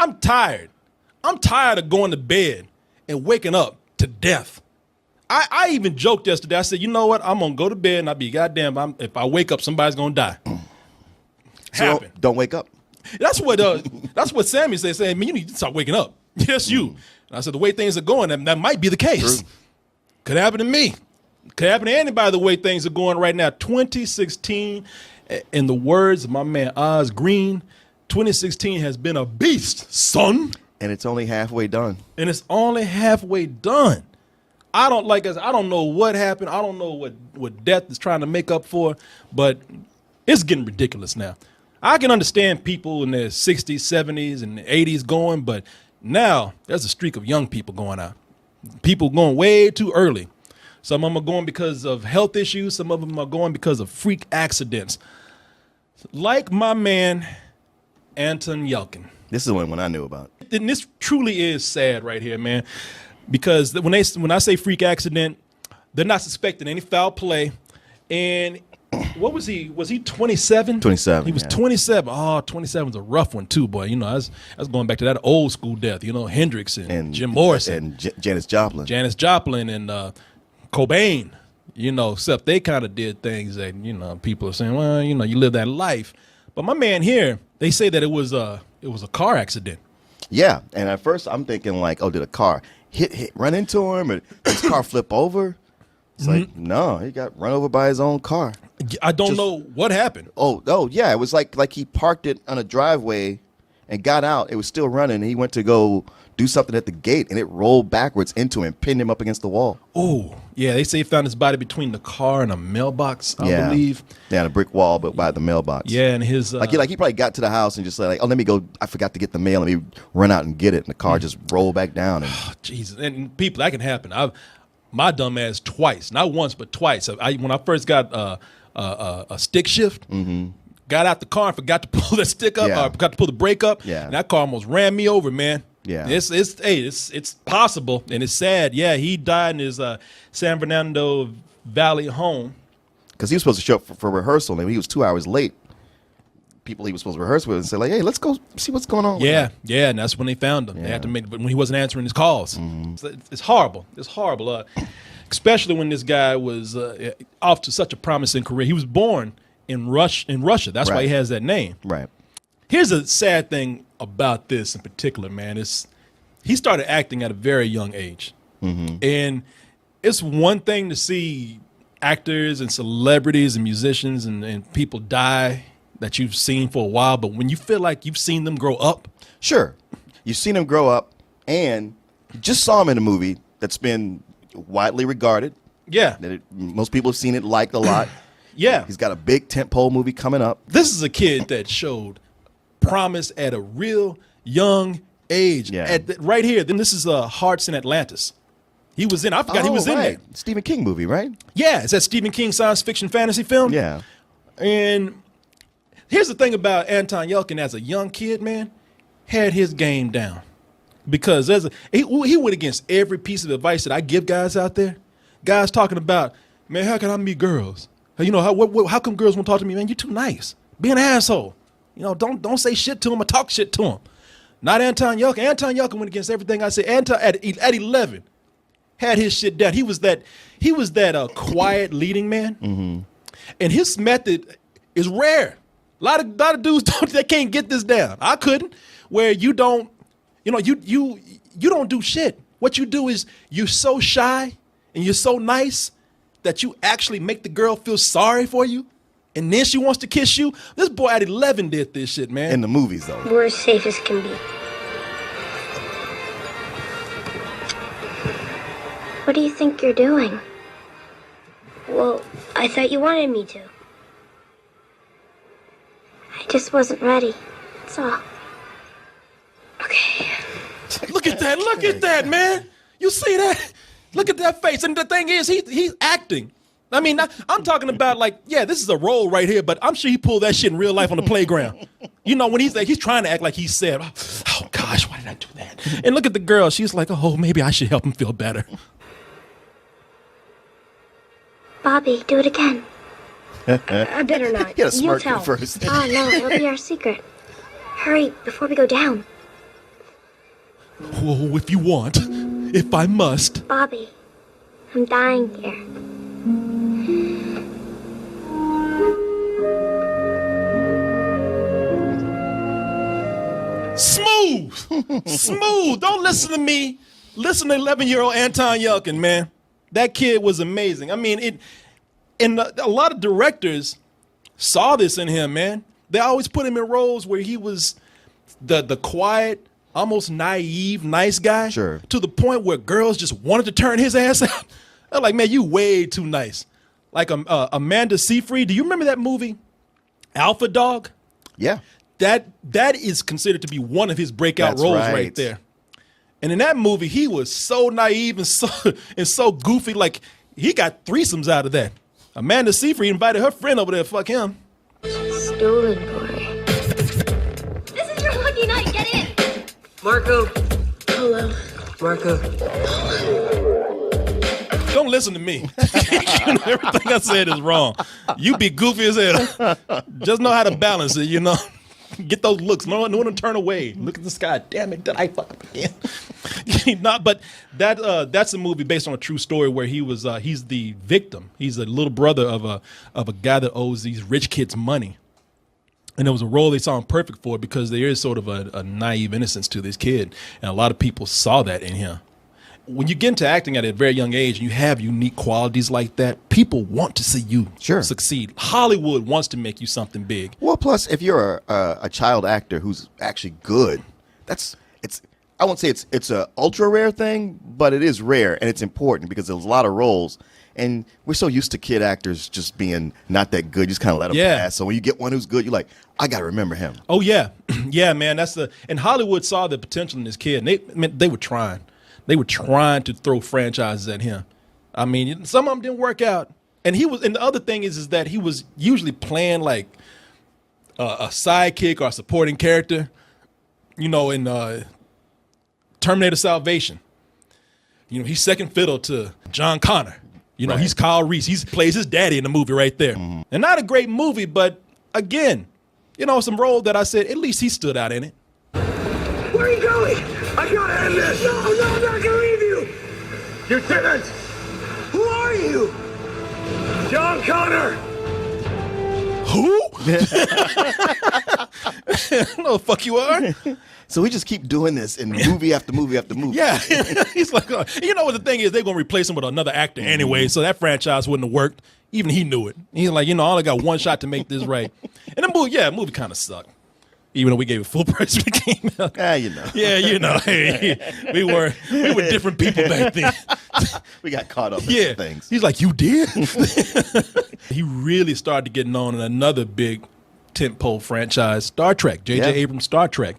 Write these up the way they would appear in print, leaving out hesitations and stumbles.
I'm tired. I'm tired of going to bed and waking up to death. I even joked yesterday. I said, you know what? I'm going to go to bed and I'll be goddamn. If I wake up, somebody's going to die. So don't wake up. That's what Sammy said. Saying, man, you need to start waking up. Yes, you. And I said, the way things are going, that might be the case. True. Could happen to me. Could happen to anybody the way things are going right now. 2016, in the words of my man Oz Green, 2016 has been a beast, son. And it's only halfway done. And it's only halfway done. I don't know what happened. I don't know what death is trying to make up for, but it's getting ridiculous now. I can understand people in their 60s, 70s, and 80s going, but now there's a streak of young people going out. People going way too early. Some of them are going because of health issues. Some of them are going because of freak accidents. Like my man, Anton Yelchin. This is the only one I knew about. And this truly is sad right here, man. Because when I say freak accident, they're not suspecting any foul play. And what was he? Was he 27? 27. He was 27. Oh, 27 was a rough one too, boy. You know, I was going back to that old school death. You know, Hendrix and Jim Morrison and Janis Joplin. Janis Joplin and Cobain. You know, except they kind of did things that, you know, people are saying, well, you know, you live that life. But my man here, they say that it was a car accident. Yeah, and at first I'm thinking like, oh, did a car run into him, or did his car flip over? It's like, no, he got run over by his own car. I don't know what happened. Oh, yeah, it was like he parked it on a driveway and got out. It was still running, and he went to go do something at the gate, and it rolled backwards into him, pinned him up against the wall. Oh, yeah, they say he found his body between the car and a mailbox, I believe. Yeah, a brick wall, but by the mailbox. Yeah, and his... he probably got to the house and just like, oh, let me go, I forgot to get the mail, let me run out and get it, and the car just rolled back down. And Jesus, and people, that can happen. My dumb ass twice, not once, but twice. When I first got a stick shift, got out the car and forgot to pull that stick up, or forgot to pull the brake up, and that car almost ran me over, man. Yeah, it's possible, and it's sad. Yeah, he died in his San Fernando Valley home because he was supposed to show up for rehearsal, and he was 2 hours late. People he was supposed to rehearse with and say like, "Hey, let's go see what's going on." Yeah, and that's when they found him. Yeah. They had to make, but when he wasn't answering his calls, it's horrible. It's horrible, especially when this guy was off to such a promising career. He was born in Russia. That's why he has that name. Right. Here's a sad thing about this in particular, man. He started acting at a very young age, and it's one thing to see actors and celebrities and musicians and people die that you've seen for a while, but when you feel like you've seen them grow up. Sure. You've seen them grow up, and you just saw him in a movie that's been widely regarded. Yeah. Most people have seen it, liked a lot. Yeah. He's got a big tentpole movie coming up. This is a kid that showed promise at a real young age. Yeah. Right here. Then this is Hearts in Atlantis. He was in, I forgot he was in there. Stephen King movie, right? Yeah. It's that Stephen King science fiction fantasy film. Yeah. And here's the thing about Anton Yelchin as a young kid, man, had his game down. Because he went against every piece of advice that I give guys out there. Guys talking about, man, how can I meet girls? You know, how come girls won't talk to me? Man, you're too nice. Be an asshole. You know, don't say shit to him or talk shit to him. Not Anton Yelchin. Anton Yelchin went against everything I said. Anton at 11 had his shit down. He was that quiet leading man. And his method is rare. A lot of dudes they can't get this down. I couldn't. Where you don't, you know, you don't do shit. What you do is you're so shy and you're so nice that you actually make the girl feel sorry for you, and then she wants to kiss you. This boy at 11 did this shit, man. In the movies, though. We're as safe as can be. What do you think you're doing? Well, I thought you wanted me to. I just wasn't ready. That's all. Okay. Look at that, man. You see that? Look at that face. And the thing is, he's acting. I mean, I'm talking about like, yeah, this is a role right here, but I'm sure he pulled that shit in real life on the playground. You know, when he's trying to act like he said, oh gosh, why did I do that? And look at the girl. She's like, oh, maybe I should help him feel better. Bobby, do it again. I better not. You gotta smirk first. Oh, no, it'll be our secret. Hurry, before we go down. Oh, if you want, if I must. Bobby, I'm dying here. Smooth. Smooth. Don't listen to me. Listen to 11-year-old Anton Yelchin, man. That kid was amazing. I mean, a lot of directors saw this in him, man. They always put him in roles where he was the quiet, almost naive, nice guy. Sure. To the point where girls just wanted to turn his ass out. They're like, man, you way too nice. Like Amanda Seyfried. Do you remember that movie, Alpha Dog? Yeah. That is considered to be one of his breakout roles right there. And in that movie, he was so naive and so goofy. Like, he got threesomes out of that. Amanda Seyfried invited her friend over there to fuck him. Stolen boy. This is your lucky night. Get in. Marco. Hello. Marco. Don't listen to me. Everything I said is wrong. You be goofy as hell. Just know how to balance it, you know. Get those looks. No one to turn away. Look at the sky. Damn it, did I fuck up again? But that's a movie based on a true story where he's the victim. He's a little brother of a guy that owes these rich kids money. And it was a role they saw him perfect for because there is sort of a naive innocence to this kid. And a lot of people saw that in him. When you get into acting at a very young age and you have unique qualities like that, people want to see you succeed. Hollywood wants to make you something big. Well, plus, if you're a child actor who's actually good, I won't say it's a ultra rare thing, but it is rare and it's important because there's a lot of roles. And we're so used to kid actors just being not that good. You just kind of let them pass. So when you get one who's good, you're like, I got to remember him. Oh, yeah. Yeah, man. And Hollywood saw the potential in this kid. And they were trying. They were trying to throw franchises at him. I mean, some of them didn't work out. And the other thing is that he was usually playing like a sidekick or a supporting character, you know, in Terminator Salvation. You know, he's second fiddle to John Connor. You know, he's Kyle Reese. He plays his daddy in the movie right there. Mm-hmm. And not a great movie, but again, you know, some role that I said, at least he stood out in it. Where are you going? I gotta end this! No, I'm not gonna leave you! Lieutenant! Who are you? John Connor! Who? I don't know who the fuck you are. So we just keep doing this in movie after movie after movie. Yeah. He's like, you know what the thing is? They're going to replace him with another actor anyway, so that franchise wouldn't have worked. Even he knew it. He's like, you know, I only got one shot to make this right. And the movie kind of sucked. Even though we gave it full price when it came out. You know. Yeah, you know. Hey, we were different people back then. We got caught up in things. He's like, you did? He really started to get known in another big tentpole franchise, Star Trek, J.J. Abrams' Star Trek,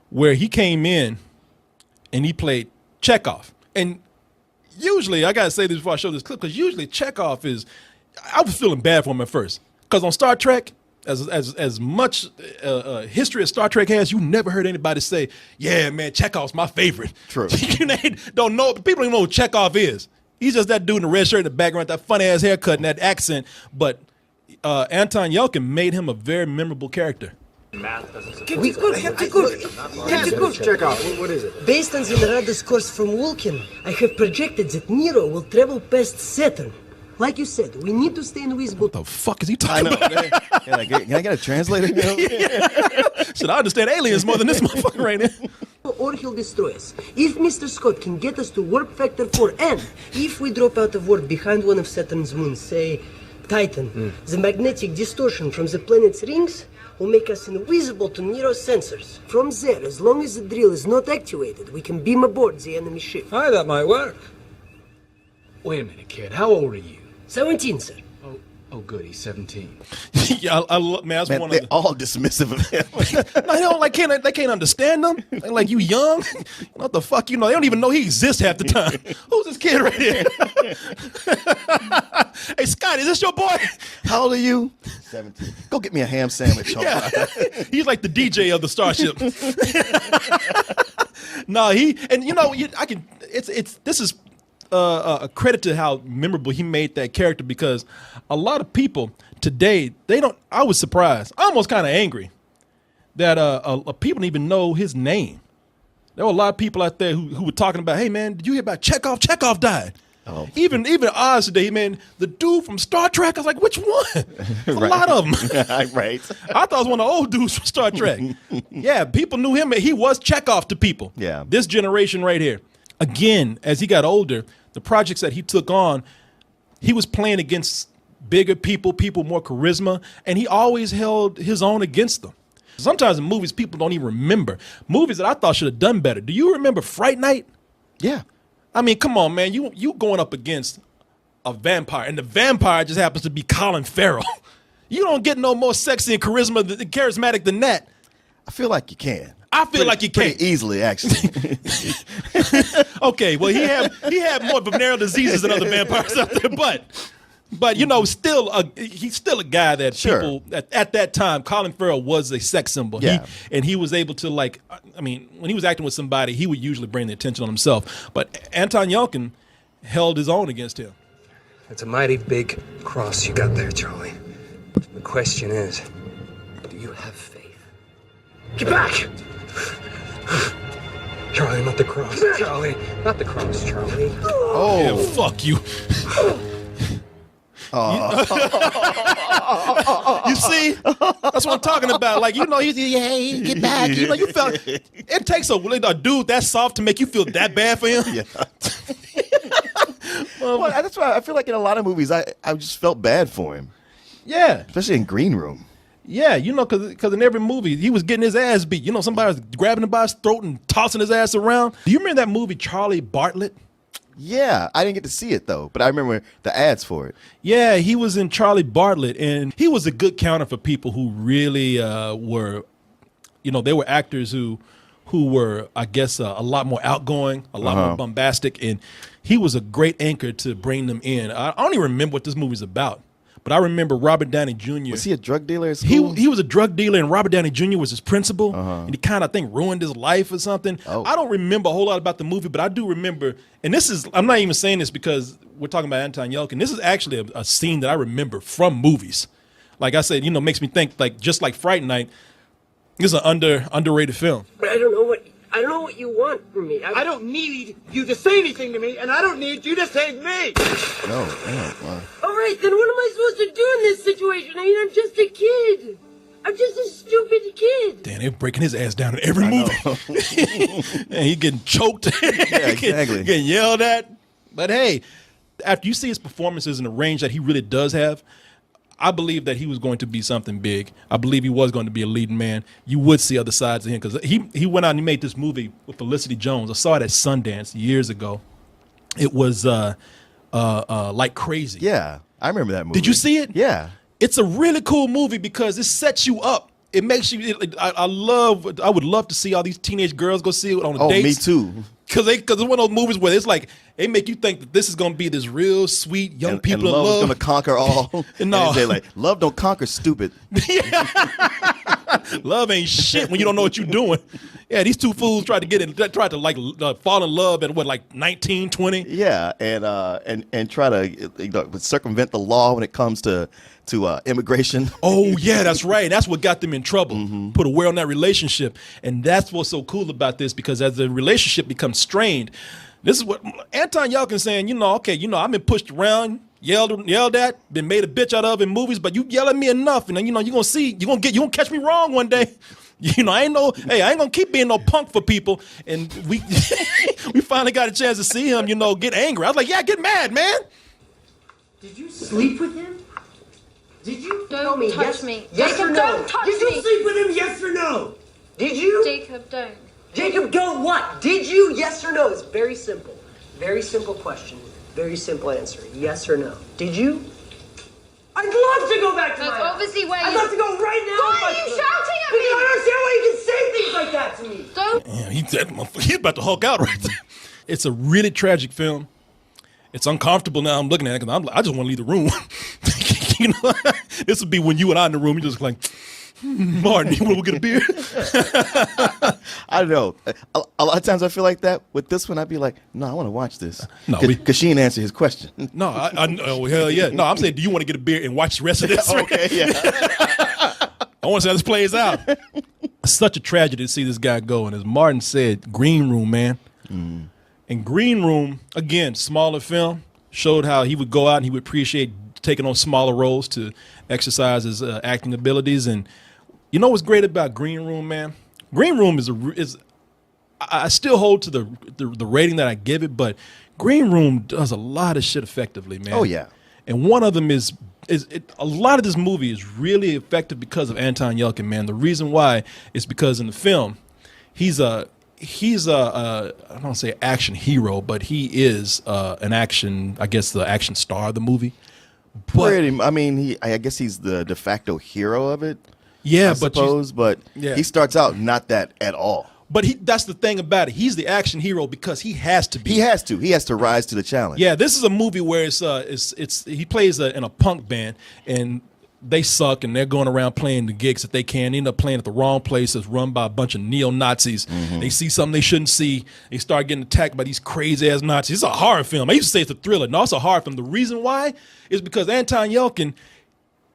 where he came in and he played Chekov. And usually, I got to say this before I show this clip, because usually Chekov I was feeling bad for him at first. Because on Star Trek, as much history as Star Trek has, you never heard anybody say, yeah, man, Chekov's my favorite. True. People don't even know who Chekov is. He's just that dude in the red shirt in the background, that funny-ass haircut and that accent. But Anton Yelchin made him a very memorable character. Chekov. What is it? Based on the Naradas course from Vulcan, I have projected that Nero will travel past Saturn. Like you said, we need to stay invisible. What the fuck is he talking about? Can I get a translator? Should I understand aliens more than this motherfucker right now? Or he'll destroy us. If Mr. Scott can get us to warp factor 4, and if we drop out of warp behind one of Saturn's moons, say Titan, the magnetic distortion from the planet's rings will make us invisible to Nero's sensors. From there, as long as the drill is not activated, we can beam aboard the enemy ship. Hi, that might work. Wait a minute, kid. How old are you? 17, sir. Oh, good. He's 17. Yeah, I love, man. That's one they're of all dismissive of him. No, they can't understand them. They're like, you young? What the fuck? You know, they don't even know he exists half the time. Who's this kid right here? Hey, Scott, is this your boy? How old are you? 17. Go get me a ham sandwich. Yeah. He's like the DJ of the Starship. No, this is a credit to how memorable he made that character, because a lot of people today, I was surprised, almost kind of angry that people don't even know his name. There were a lot of people out there who were talking about, hey, man, did you hear about Chekov? Chekov died. Oh. Even Oz today, man, the dude from Star Trek, I was like, which one? A lot of them. Right. I thought it was one of the old dudes from Star Trek. Yeah, people knew him. He was Chekov to people. Yeah. This generation right here. Again, as he got older, the projects that he took on, he was playing against bigger people more charisma, and he always held his own against them. Sometimes in movies, people don't even remember. Movies that I thought should have done better. Do you remember Fright Night? Yeah. I mean, come on, man. You going up against a vampire, and the vampire just happens to be Colin Farrell. You don't get no more sexy and charismatic than that. I feel like you can. I feel like you can pretty easily, actually. Okay, well, he had more venereal diseases than other vampires out there, but you know, he's still a guy that Sure. people at that time, Colin Farrell was a sex symbol. Yeah. And he was able to, like, I mean, when he was acting with somebody, he would usually bring the attention on himself. But Anton Yelchin held his own against him. It's a mighty big cross you got there, Charlie. The question is, do you have faith? Get back! Charlie, not the cross. Charlie, not the cross, Charlie. Oh. Yeah, fuck you. You see, that's what I'm talking about. Like, you know, hey, get back. You know, you felt it takes a dude that soft to make you feel that bad for him. Yeah. Well, that's why I feel like in a lot of movies, I just felt bad for him, Yeah, especially in Green Room. yeah. You know, because in every movie he was getting his ass beat. You know, somebody was grabbing him by his throat and tossing his ass around. Do you remember that movie Charlie Bartlett? Yeah, I didn't get to see it though, but I remember the ads for it. Yeah, he was in Charlie Bartlett, and he was a good counter for people who really were, you know, they were actors who were, I guess, a lot more outgoing, a lot more bombastic, and he was a great anchor to bring them in. I don't even remember what this movie's about, but I remember Robert Downey Jr. Was he a drug dealer at school? He was a drug dealer, and Robert Downey Jr. was his principal, and he kind of, I think, ruined his life or something. Oh. I don't remember a whole lot about the movie, but I do remember, and this is, I'm not even saying this because we're talking about Anton Yelchin. This is actually a scene that I remember from movies. Like I said, you know, makes me think, like, just like Fright Night, this is an underrated film. But I don't know what you want from me. I don't need you to say anything to me, and I don't need you to save me. No, damn, wow. All right, then what am I supposed to do in this situation? I mean, I'm just a kid. I'm just a stupid kid. Damn, they're breaking his ass down in every movie. And he getting choked. Yeah, exactly. Getting yelled at. But hey, after you see his performances and the range that he really does have, I believe that he was going to be something big. I believe he was going to be a leading man. You would see other sides of him because he went out and he made this movie with Felicity Jones. I saw it at Sundance years ago. It was like crazy. Yeah, I remember that movie. Did you see it? Yeah. It's a really cool movie because it sets you up. It makes you. I would love to see all these teenage girls go see it on Oh, dates. me too. Because it's one of those movies where it's like they make you think that this is going to be this real sweet young people and in love is love. gonna conquer all. And No. they say like, love don't conquer stupid. Love ain't shit when you don't know what you're doing. Yeah, these two fools tried to like fall in love at what, like 19, 20? Yeah, and try to circumvent the law when it comes to immigration. Oh yeah, that's right. That's what got them in trouble. Put a wear on that relationship, and that's what's so cool about this because as the relationship becomes strained, this is what Anton Yelchin saying. You know, okay, you know, I've been pushed around, yelled at, been made a bitch out of in movies, but you yell at me enough, and you know, you're gonna catch me wrong one day. You know, I ain't gonna keep being no punk for people. And we we finally got a chance to see him, you know, get angry. I was like, yeah, get mad, man. Did you sleep with him? Did you? Don't Tell me touch yes, me. Yes Jacob, or no? don't touch Did you me. sleep with him? Yes or no? Did you? Jacob, don't. Jacob, don't what? Did you? Yes or no? It's very simple. Very simple question. Very simple answer. Yes or no? Did you? I'd love to go back to That's my house. obviously where I'd you- love to go right now. Why if are I you could. shouting at Because me? I don't understand why you can say things like that to me. Don't. Damn, he's about to Hulk out right there. It's a really tragic film. It's uncomfortable now. I'm looking at it because I just want to leave the room. You know, this would be when you and I in the room. You're just like, Martin, you want to get a beer? I don't know. A lot of times I feel like that. With this one, I'd be like, no, I want to watch this. No, because she didn't answer his question. No, oh, hell yeah. No, I'm saying, do you want to get a beer and watch the rest of this? Okay, yeah. I want to see how this plays out. such a tragedy to see this guy go. And as Martin said, Green Room, man. And Green Room, again, smaller film, showed how he would go out and he would appreciate taking on smaller roles to exercise his acting abilities. And you know what's great about Green Room, man? Green Room is I still hold to the rating that I give it, but Green Room does a lot of shit effectively, man. Oh, yeah. And one of them is a lot of this movie is really effective because of Anton Yelchin, man. The reason why is because in the film, he's a I don't want to say action hero, but he is an action, I guess the action star of the movie. But, I mean, I guess he's the de facto hero of it. Yeah, I suppose, but he starts out not that at all. But that's the thing about it. He's the action hero because he has to be. He has to rise to the challenge. Yeah, this is a movie where he plays in a punk band and they suck and they're going around playing the gigs that they can. They end up playing at the wrong place. It's run by a bunch of neo-Nazis. They see something they shouldn't see. They start getting attacked by these crazy-ass Nazis. It's a horror film. I used to say it's a thriller. No, it's a horror film. The reason why is because Anton Yelchin,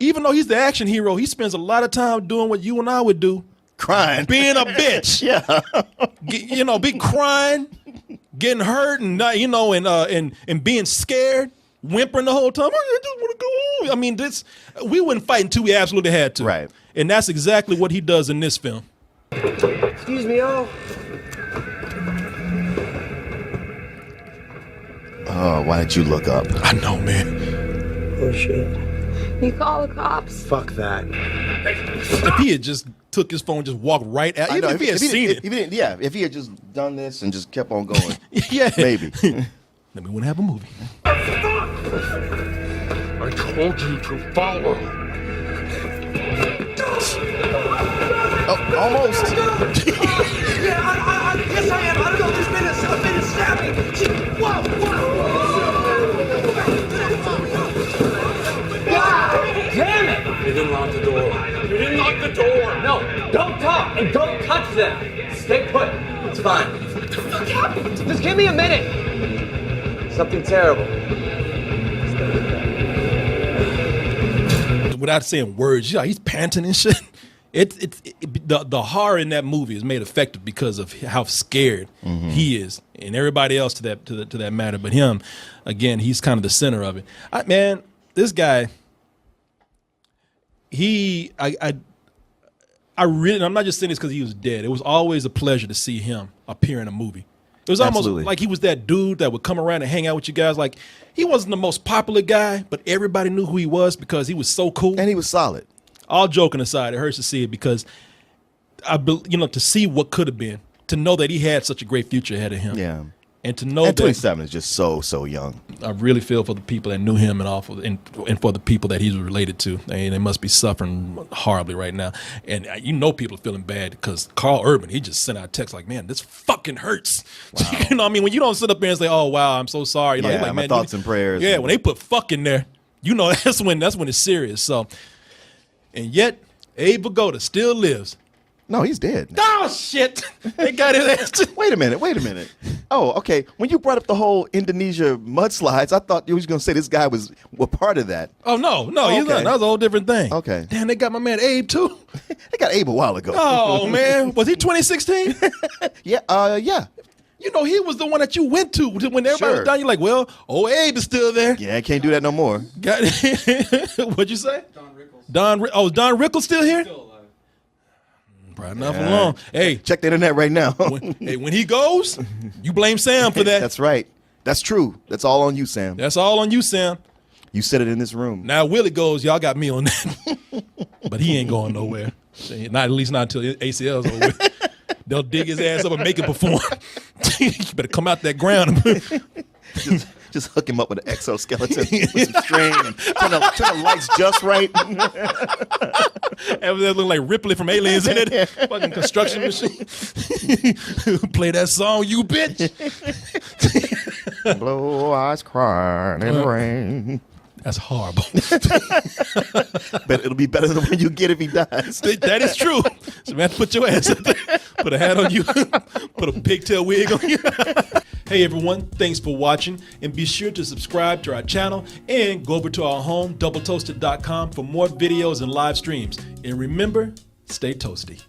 even though he's the action hero, he spends a lot of time doing what you and I would do. Crying. Being a bitch. Yeah. Be crying, getting hurt, and and being scared, whimpering the whole time. I just want to go home. I mean, we wouldn't fight until we absolutely had to. Right. And that's exactly what he does in this film. Excuse me, all. Oh, why didn't you look up? I know, man. Oh, shit. You call the cops. Fuck that. If he had just took his phone, just walked right out. Even if he had seen it. If he had just done this and just kept on going. Yeah. Maybe. Then we wouldn't have a movie. I told you to follow. Oh, almost. Yeah, yes, I am. I don't know. There's been a stabbing. Whoa. Damn it! You didn't lock the door. You didn't lock the door. No, don't talk and don't touch them. Stay put. It's fine. What the fuck happened? Just give me a minute. Something terrible. Without saying words, he's panting and shit. The horror in that movie is made effective because of how scared he is, and everybody else to that matter. But him, again, he's kind of the center of it. Man, this guy. I really, and I'm not just saying this because he was dead. It was always a pleasure to see him appear in a movie. It was almost like he was that dude that would come around and hang out with you guys. Like, he wasn't the most popular guy, but everybody knew who he was because he was so cool. And he was solid. All joking aside, it hurts to see it because, to see what could have been, to know that he had such a great future ahead of him. Yeah. And to know and that 27 is just so young. I really feel for the people that knew him and for the people that he's related to. They must be suffering horribly right now. And people are feeling bad because Carl Urban, he just sent out a text like, man, this fucking hurts. Wow. You know what I mean? When you don't sit up there and say, oh, wow, I'm so sorry. He's like, my thoughts and prayers. Yeah, when they put fuck in there, that's when it's serious. So, and yet, Abe Vigoda still lives. No, he's dead. Oh, shit. They got his ass. Wait a minute. Oh, okay. When you brought up the whole Indonesia mudslides, I thought you was going to say this guy was part of that. Oh, no, he's not. That was a whole different thing. Okay. Damn, they got my man Abe, too. They got Abe a while ago. Oh, man. Was he 2016? Yeah. He was the one that you went to when everybody was down. You're like, well, Abe is still there. Yeah, I can't do that no more. What'd you say? Don Rickles. Is Don Rickles still here? Still alive. Probably not for long. Hey, check the internet right now. when he goes, you blame Sam for that. That's right. That's true. That's all on you, Sam. That's all on you, Sam. You said it in this room. Now Willie goes, y'all got me on that. But he ain't going nowhere. At least not until ACL's over with. They'll dig his ass up and make him perform. You better come out that ground. Just hook him up with an exoskeleton with some string and turn the lights just right. Have that look like Ripley from Aliens in it. Fucking construction machine. Play that song, you bitch. Blue eyes crying in the rain. That's horrible. But it'll be better than when you get if he dies. That is true. So man, put your ass up there. Put a hat on you. Put a pigtail wig on you. Hey everyone, thanks for watching. And be sure to subscribe to our channel and go over to our home, doubletoasted.com, for more videos and live streams. And remember, stay toasty.